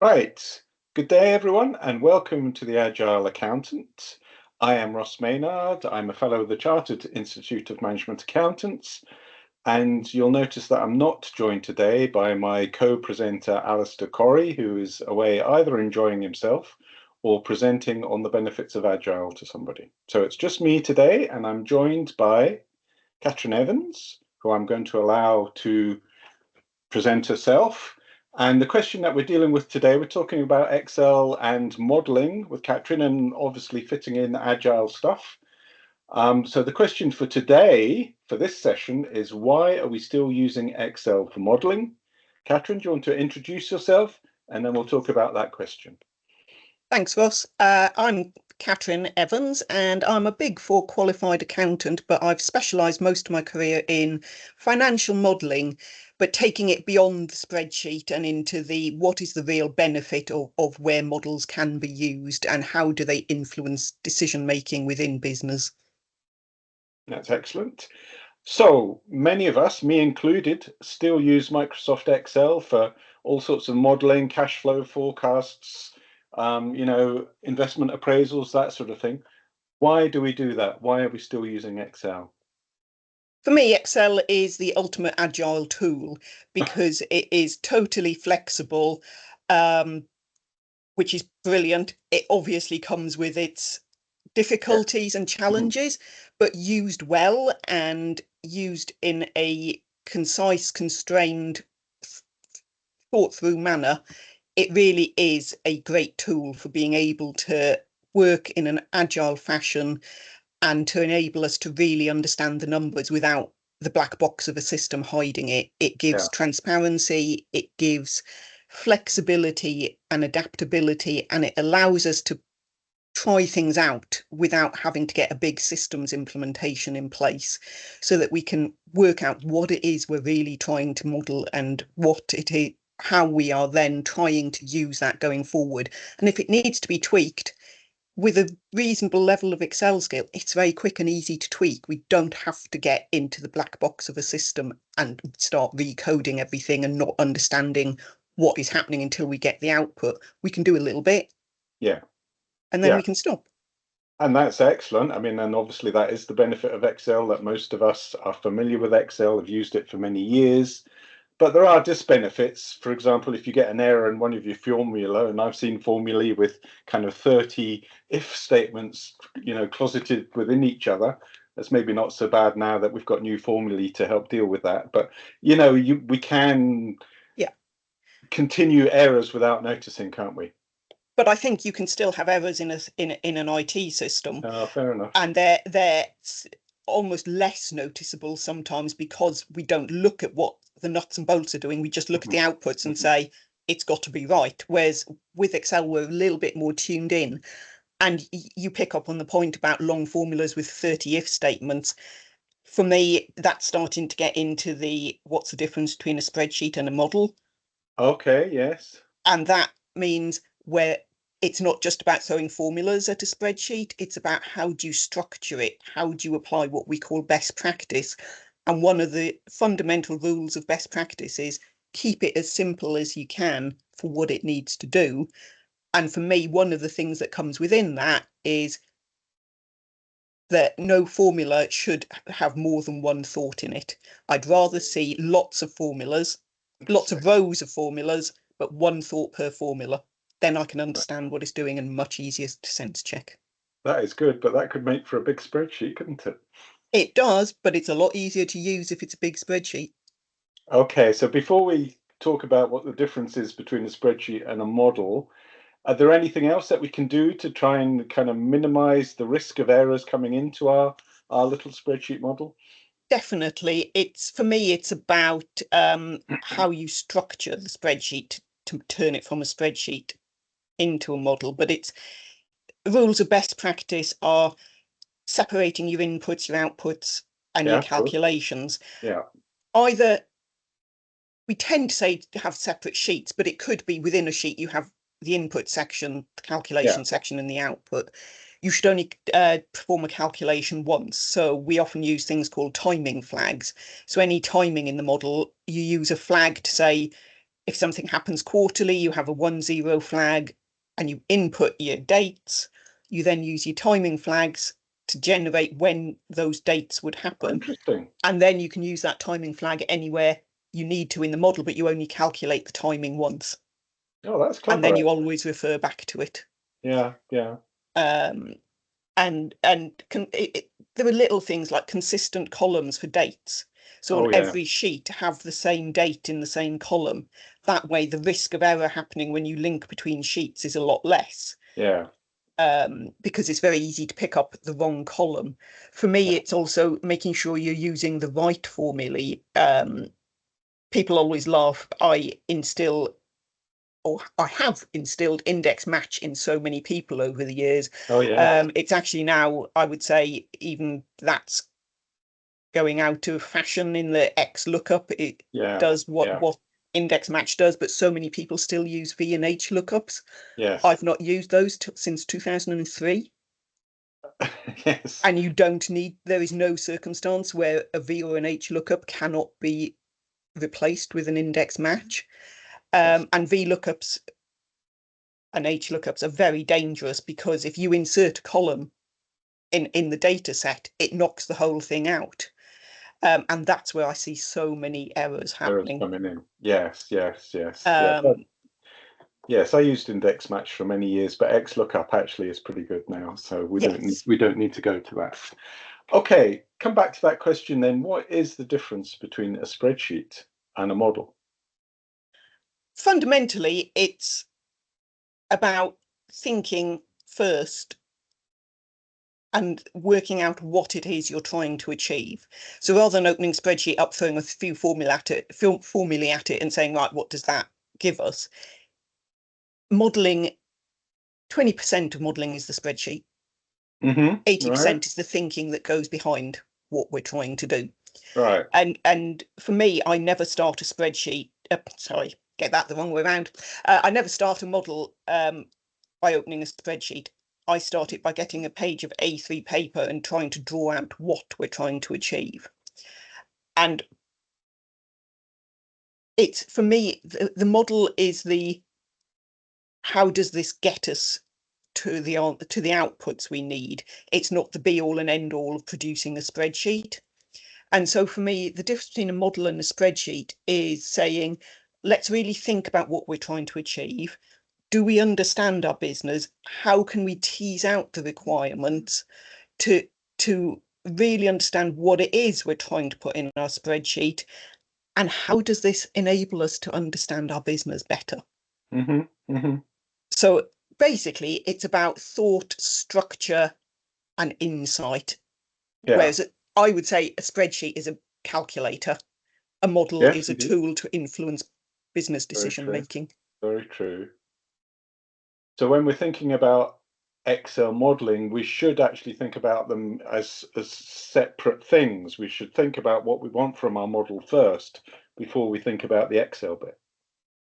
Right. Good day, everyone, and welcome to the Agile Accountant. I am Ross Maynard. I'm a fellow of the Chartered Institute of Management Accountants, and you'll notice that I'm not joined today by my co-presenter, Alistair Corrie, who is away either enjoying himself or presenting on the benefits of Agile to somebody. So it's just me today, and I'm joined by Catrin Evans, who I'm going to allow to present herself. And the question that we're dealing with today, we're talking about Excel and modeling with Catrin and obviously fitting in Agile stuff. So the question for today, for this session, is why are we still using Excel for modeling? Catrin, do you want to introduce yourself? And then we'll talk about that question. Thanks, Ross. I'm Catrin Evans, and I'm a Big Four qualified accountant, but I've specialised most of my career in financial modelling, but taking it beyond the spreadsheet and into what is the real benefit of where models can be used and how do they influence decision making within business. That's excellent. So many of us, me included, still use Microsoft Excel for all sorts of modeling, cash flow forecasts, investment appraisals, that sort of thing. Why do we do that? Why are we still using Excel? For me, Excel is the ultimate agile tool because it is totally flexible, um, which is brilliant. It obviously comes with its Yeah. difficulties and challenges, but used well and used in a concise, constrained, thought through manner, it really is a great tool for being able to work in an agile fashion and to enable us to really understand the numbers without the black box of a system hiding it. It gives Yeah. transparency, it gives flexibility and adaptability, and it allows us to try things out without having to get a big systems implementation in place so that we can work out what it is we're really trying to model and what it is, how we are then trying to use that going forward. And if it needs to be tweaked with a reasonable level of Excel skill, it's very quick and easy to tweak. We don't have to get into the black box of a system and start recoding everything and not understanding what is happening until we get the output. We can do a little bit Yeah. and then Yeah. we can stop. And that's excellent. I mean, and obviously that is the benefit of Excel, that most of us are familiar with Excel, have used it for many years. But there are disbenefits. For example, if you get an error in one of your formula, and I've seen formulae with kind of 30 if statements, closeted within each other. That's maybe not so bad now that we've got new formulae to help deal with that. But we can Yeah. continue errors without noticing, can't we? But I think you can still have errors in an IT system, Fair enough. and they're almost less noticeable sometimes because we don't look at what the nuts and bolts are doing. We just look at Mhm, the outputs and mhm. say it's got to be right. Whereas with Excel, we're a little bit more tuned in. And you pick up on the point about long formulas with 30 if statements. For me, that's starting to get into the what's the difference between a spreadsheet and a model. Okay, yes. And that means where it's not just about throwing formulas at a spreadsheet, it's about how do you structure it? How do you apply what we call best practice? And one of the fundamental rules of best practice is keep it as simple as you can for what it needs to do. And for me, one of the things that comes within that is that no formula should have more than one thought in it. I'd rather see lots of formulas, lots of rows of formulas, but one thought per formula. Then I can understand what it's doing and much easier to sense check. That is good, but that could make for a big spreadsheet, couldn't it? It does, but it's a lot easier to use if it's a big spreadsheet. Okay, so before we talk about what the difference is between a spreadsheet and a model, are there anything else that we can do to try and kind of minimize the risk of errors coming into our little spreadsheet model? Definitely, it's for me, it's about how you structure the spreadsheet to turn it from a spreadsheet into a model. But it's rules of best practice are separating your inputs, your outputs, and Yeah, your of course. calculations. Yeah, Either we tend to say to have separate sheets, but it could be within a sheet you have the input section, the yeah, calculation section, and the output. You should only perform a calculation once. So we often use things called timing flags. So any timing in the model, you use a flag to say If something happens quarterly, you have a 1-0 flag and you input your dates. You then use your timing flags to generate when those dates would Oh, happen. interesting. And then you can use that timing flag anywhere you need to in the model, but you only calculate the timing once. Oh, that's And clever. then you always refer back to it. Yeah, yeah. Um, there are little things like consistent columns for dates. So on Oh, yeah, every sheet, have the same date in the same column. That way, the risk of error happening when you link between sheets is a lot less, yeah. because it's very easy to pick up the wrong column. For me, it's also making sure you're using the right formulae. People always laugh. I have instilled index match in so many people over the years. Oh, yeah, It's actually now, I would say, even that's going out of fashion in the X lookup. It yeah, does yeah. what index match does, but so many people still use V and H lookups. Yes, I've not used those since 2003. yes, And there is no circumstance where a V or an H lookup cannot be replaced with an index match. yes. And V lookups and H lookups are very dangerous because if you insert a column in the data set, it knocks the whole thing out. And that's where I see so many errors Errors happening. coming in. Yes, yes, yes, yes. Um, Yes, I used index match for many years, but XLOOKUP actually is pretty good now, so yes, we don't need to go to that. Okay, come back to that question then. What is the difference between a spreadsheet and a model? fundamentally, it's about thinking first and working out what it is you're trying to achieve. So rather than opening a spreadsheet up, throwing a few formulae at it and saying, right, what does that give us? Modeling, 20% of modeling is the spreadsheet. Right, 80% is the thinking that goes behind what we're trying to do. right. And for me, I never start a spreadsheet. Sorry, get that the wrong way around. I never start a model by opening a spreadsheet. I start it by getting a page of A3 paper and trying to draw out what we're trying to achieve. And it's, for me, the model is the how does this get us to the outputs we need. It's not the be all and end all of producing a spreadsheet. And so for me, the difference between a model and a spreadsheet is saying, let's really think about what we're trying to achieve. Do we understand our business? How can we tease out the requirements to to really understand what it is we're trying to put in our spreadsheet? And how does this enable us to understand our business better? hmm hmm So basically, it's about thought, structure, and insight. Yeah. Whereas I would say a spreadsheet is a calculator, a model Yes, is a it is. tool to influence business Very decision true. making. Very true. So when we're thinking about Excel modeling, we should actually think about them as separate things. We should think about what we want from our model first before we think about the Excel bit.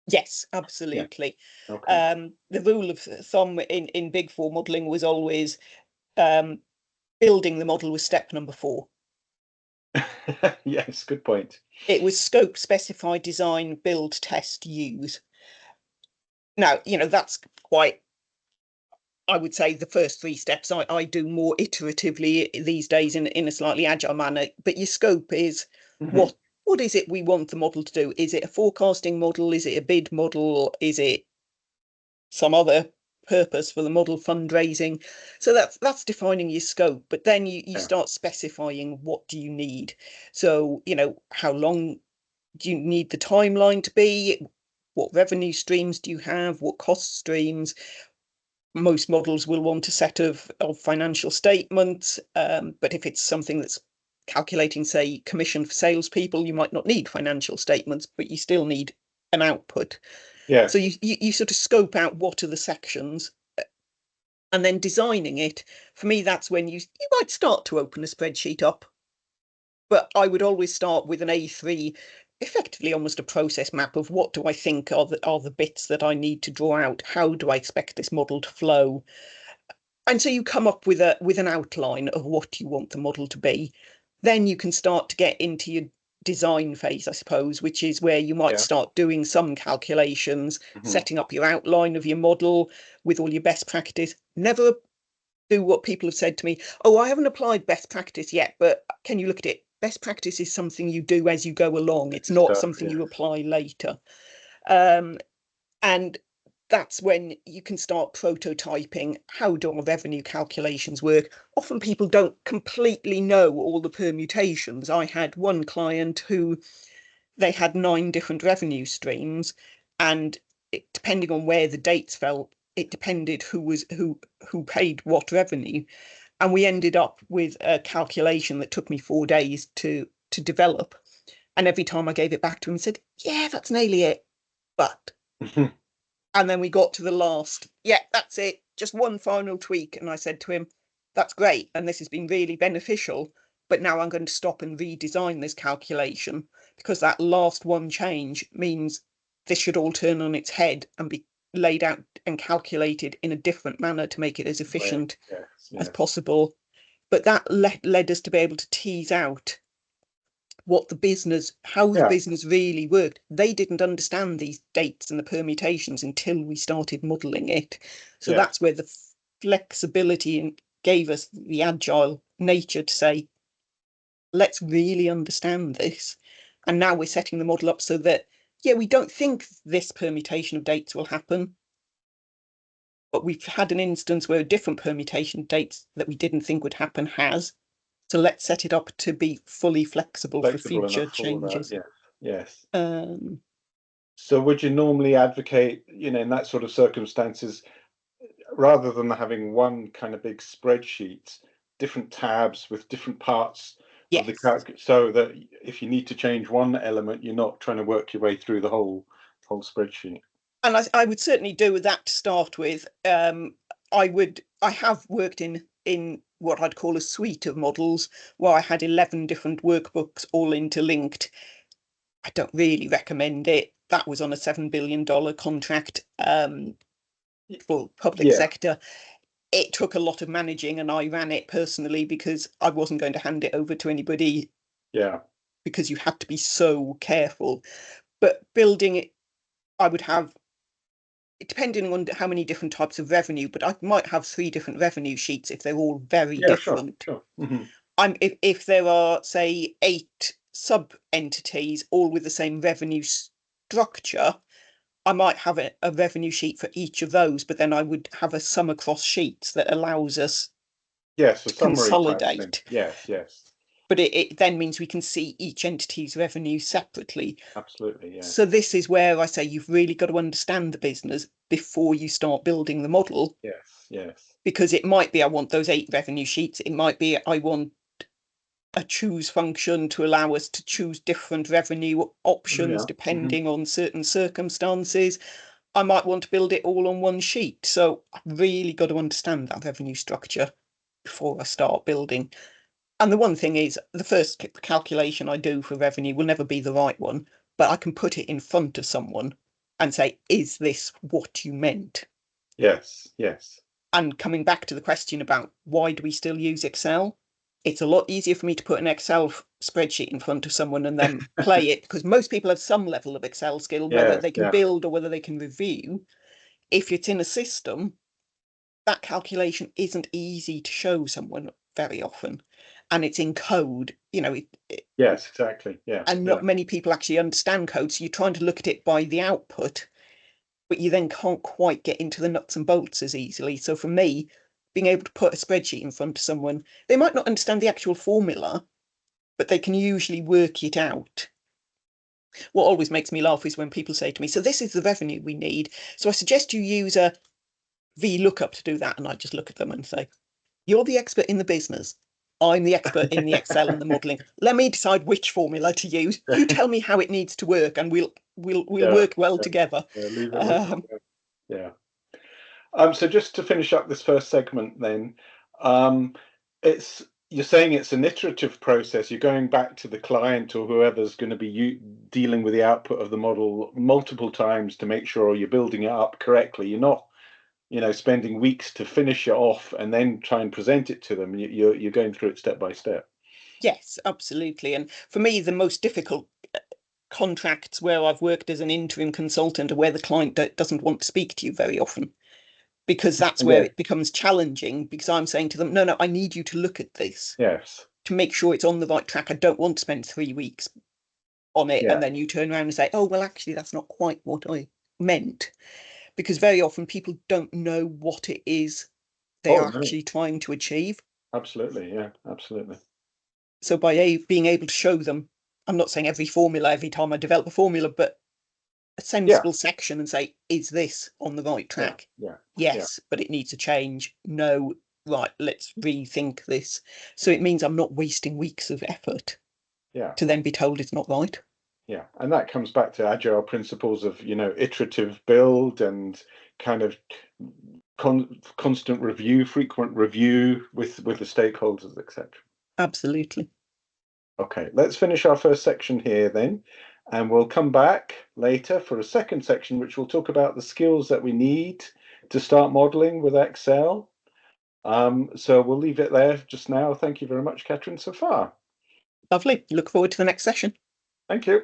Yes, Yeah. absolutely. Okay. The rule of thumb in Big Four modeling was always um, building the model was step number 4. Yes, good point. It was scope, specify, design, build, test, use. Now, that's quite, I would say the first 3 steps I do more iteratively these days in a slightly agile manner. But your scope is hmm what is it we want the model to do? Is it a forecasting model? Is it a bid model? Is it some other purpose for the model, fundraising? So that's defining your scope. But then you Yeah. start specifying what do you need. So, how long do you need the timeline to be? What revenue streams do you have? What cost streams? Most models will want a set of financial statements, but if it's something that's calculating, say, commission for salespeople, you might not need financial statements, but you still need an output. So Yes. you sort of scope out what are the sections, and then designing it. For me, that's when you might start to open a spreadsheet up, but I would always start with an A3, effectively almost a process map of what do I think are the bits that I need to draw out. How do I expect this model to flow? And so you come up with an outline of what you want the model to be. Then you can start to get into your design phase, I suppose, which is where you might Yeah. start doing some calculations, Hmm. setting up your outline of your model with all your best practice. Never do what people have said to me. Oh, I haven't applied best practice yet, but can you look at it? Best practice is something you do as you go along. It's not Stuff. something Yeah. you apply later. Um, and that's when you can start prototyping. How do our revenue calculations work? Often people don't completely know all the permutations. I had one client who they had 9 different revenue streams, and depending on where the dates fell, it depended who paid what revenue. And we ended up with a calculation that took me 4 days to develop. And every time I gave it back to him, he said, "Yeah, that's nearly it." But and then we got to the last, yeah, that's it, just one final tweak. And I said to him, "That's great. And this has been really beneficial. But now I'm going to stop and redesign this calculation because that last one change means this should all turn on its head and be laid out and calculated in a different manner to make it as Right. efficient Yes. as Yes. possible." But that led us to be able to tease out how the Yeah. business really worked. They didn't understand these dates and the permutations until we started modeling it. So Yes. that's where the flexibility gave us the agile nature to say, let's really understand this. And now we're setting the model up so that, yeah, we don't think this permutation of dates will happen, but we've had an instance where a different permutation of dates that we didn't think would happen has. So let's set it up to be fully flexible for Flexible future enough for that. changes. Yes. Yes. Um, So would you normally advocate, in that sort of circumstances, rather than having one kind of big spreadsheet, different tabs with different parts of the yes. so that if you need to change one element, you're not trying to work your way through the whole spreadsheet. And I would certainly do that to start with. I have worked in what I'd call a suite of models where I had 11 different workbooks all interlinked. I don't really recommend it. That was on a $7 billion contract for public Yeah, sector. It took a lot of managing, and I ran it personally because I wasn't going to hand it over to anybody yeah, because you had to be so careful. But building it, I would have, depending on how many different types of revenue, but I might have 3 different revenue sheets if they're all very yeah, sure, different. sure. Hmm. If there are, say, 8 sub entities all with the same revenue structure, I might have a revenue sheet for each of those, but then I would have a sum across sheets that allows us Yes, a to summary type thing. consolidate. Yes, yes, But it then means we can see each entity's revenue separately. absolutely, yes, So this is where I say you've really got to understand the business before you start building the model, yes, yes. because it might be I want those 8 revenue sheets. It might be I want a choose function to allow us to choose different revenue Oh, options yeah. Hmm. depending on certain circumstances. I might want to build it all on one sheet. So I've really got to understand that revenue structure before I start building. And the one thing is, the first calculation I do for revenue will never be the right one, but I can put it in front of someone and say, is this what you meant? Yes, yes. And coming back to the question about why do we still use Excel? It's a lot easier for me to put an Excel spreadsheet in front of someone and then play it, because most people have some level of Excel skill, whether Yes, they can yeah, build or whether they can review. If it's in a system, that calculation isn't easy to show someone very often. And it's in code, yes, exactly. Yeah, and yeah, not many people actually understand code. So you're trying to look at it by the output, but you then can't quite get into the nuts and bolts as easily. So for me, being able to put a spreadsheet in front of someone, they might not understand the actual formula, but they can usually work it out. What always makes me laugh is when people say to me, "So this is the revenue we need. So I suggest you use a VLOOKUP to do that." And I just look at them and say, "You're the expert in the business. I'm the expert in the Excel and the modeling. Let me decide which formula to use. You tell me how it needs to work, and we'll yeah, work well yeah, together." yeah. Leave it with me. Um, Yeah. So just to finish up this first segment, then, um, it's you're saying it's an iterative process. You're going back to the client or whoever's going to be dealing with the output of the model multiple times to make sure you're building it up correctly. You're not, spending weeks to finish it off and then try and present it to them. You're going through it step by step. Yes, absolutely. And for me, the most difficult contracts where I've worked as an interim consultant are where the client doesn't want to speak to you very often, because that's where Yeah. it becomes challenging, because I'm saying to them, no, no, I need you to look at this Yes. to make sure it's on the right track. I don't want to spend 3 weeks on it. Yeah. And then you turn around and say, oh, well, actually, that's not quite what I meant. Because very often people don't know what it is they Oh are no. actually trying to achieve. Absolutely. Yeah. Absolutely. So by being able to show them, I'm not saying every formula every time I develop a formula, but a Yeah. sensible section and say, is this on the right Yeah. track? Yeah. Yeah. Yes, but it needs a change. No, right, let's rethink this. So it means I'm not wasting weeks of effort Yeah. to then be told it's not right. Yeah. And that comes back to agile principles of, iterative build and kind of constant review, frequent review with the stakeholders, etc. Absolutely. Okay, let's finish our first section here then, and we'll come back later for a second section, which will talk about the skills that we need to start modeling with Excel. So we'll leave it there just now. Thank you very much, Catrin, so far. Lovely. Look forward to the next session. Thank you.